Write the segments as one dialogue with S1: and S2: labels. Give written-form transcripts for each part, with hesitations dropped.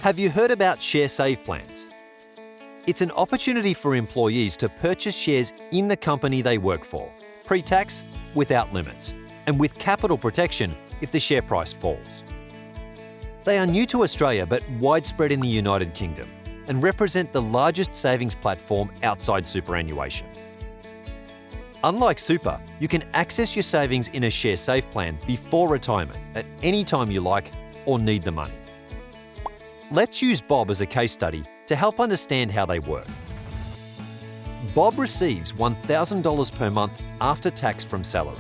S1: Have you heard about share save plans? It's an opportunity for employees to purchase shares in the company they work for, pre-tax, without limits, and with capital protection if the share price falls. They are new to Australia but widespread in the United Kingdom and represent the largest savings platform outside superannuation. Unlike super, you can access your savings in a share save plan before retirement at any time you like or need the money. Let's use Bob as a case study to help understand how they work. Bob receives $1,000 per month after tax from salary.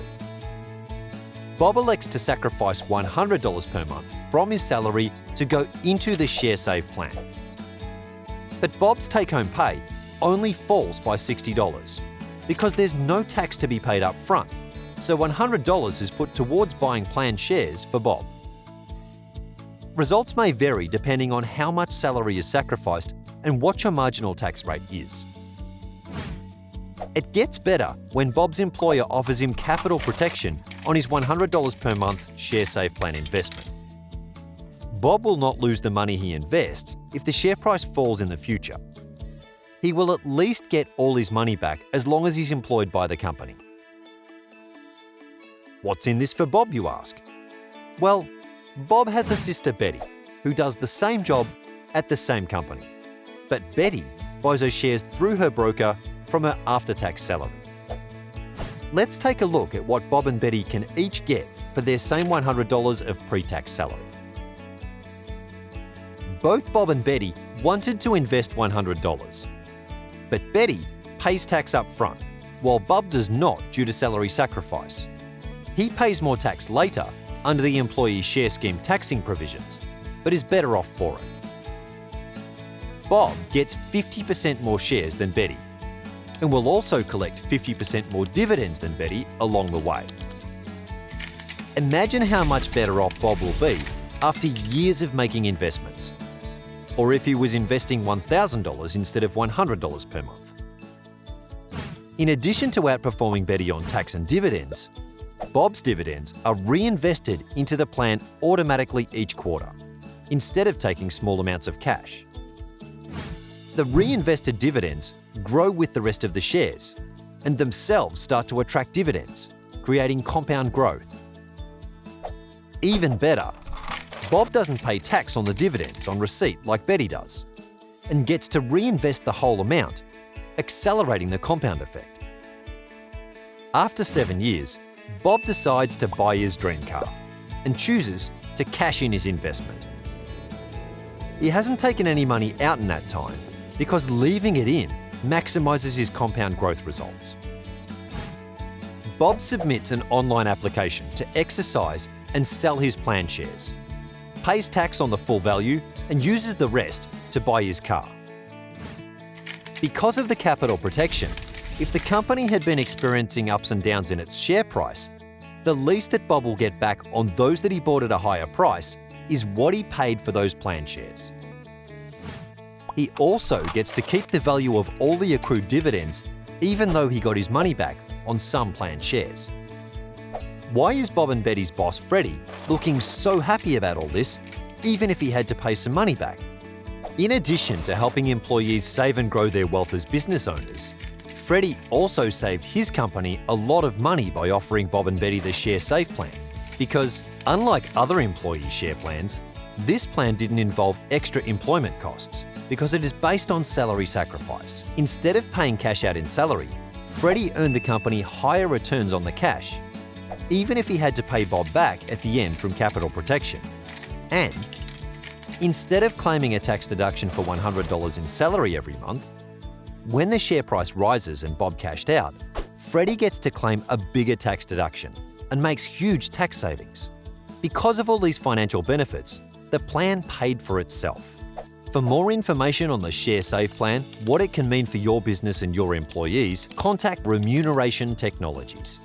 S1: Bob elects to sacrifice $100 per month from his salary to go into the share save plan. But Bob's take-home pay only falls by $60 because there's no tax to be paid up front, so $100 is put towards buying planned shares for Bob. Results may vary depending on how much salary is sacrificed and what your marginal tax rate is. It gets better when Bob's employer offers him capital protection on his $100 per month share save plan investment. Bob will not lose the money he invests if the share price falls in the future. He will at least get all his money back as long as he's employed by the company. What's in this for Bob, you ask? Well, Bob has a sister, Betty, who does the same job at the same company. But Betty buys her shares through her broker from her after-tax salary. Let's take a look at what Bob and Betty can each get for their same $100 of pre-tax salary. Both Bob and Betty wanted to invest $100, but Betty pays tax up front, while Bob does not due to salary sacrifice. He pays more tax later under the employee share scheme taxing provisions, but is better off for it. Bob gets 50% more shares than Betty, and will also collect 50% more dividends than Betty along the way. Imagine how much better off Bob will be after years of making investments, or if he was investing $1,000 instead of $100 per month. In addition to outperforming Betty on tax and dividends, Bob's dividends are reinvested into the plan automatically each quarter, instead of taking small amounts of cash. The reinvested dividends grow with the rest of the shares and themselves start to attract dividends, creating compound growth. Even better, Bob doesn't pay tax on the dividends on receipt like Betty does, and gets to reinvest the whole amount, accelerating the compound effect. After 7 years, Bob decides to buy his dream car and chooses to cash in his investment. He hasn't taken any money out in that time because leaving it in maximizes his compound growth results. Bob submits an online application to exercise and sell his plan shares, pays tax on the full value, and uses the rest to buy his car. Because of the capital protection, if the company had been experiencing ups and downs in its share price, the least that Bob will get back on those that he bought at a higher price is what he paid for those planned shares. He also gets to keep the value of all the accrued dividends, even though he got his money back on some planned shares. Why is Bob and Betty's boss, Freddie, looking so happy about all this, even if he had to pay some money back? In addition to helping employees save and grow their wealth as business owners, Freddie also saved his company a lot of money by offering Bob and Betty the share save plan, because unlike other employee share plans, this plan didn't involve extra employment costs because it is based on salary sacrifice. Instead of paying cash out in salary, Freddie earned the company higher returns on the cash, even if he had to pay Bob back at the end from capital protection. And instead of claiming a tax deduction for $100 in salary every month, when the share price rises and Bob cashed out, Freddie gets to claim a bigger tax deduction and makes huge tax savings. Because of all these financial benefits, the plan paid for itself. For more information on the Share Save plan, what it can mean for your business and your employees, contact Remuneration Technologies.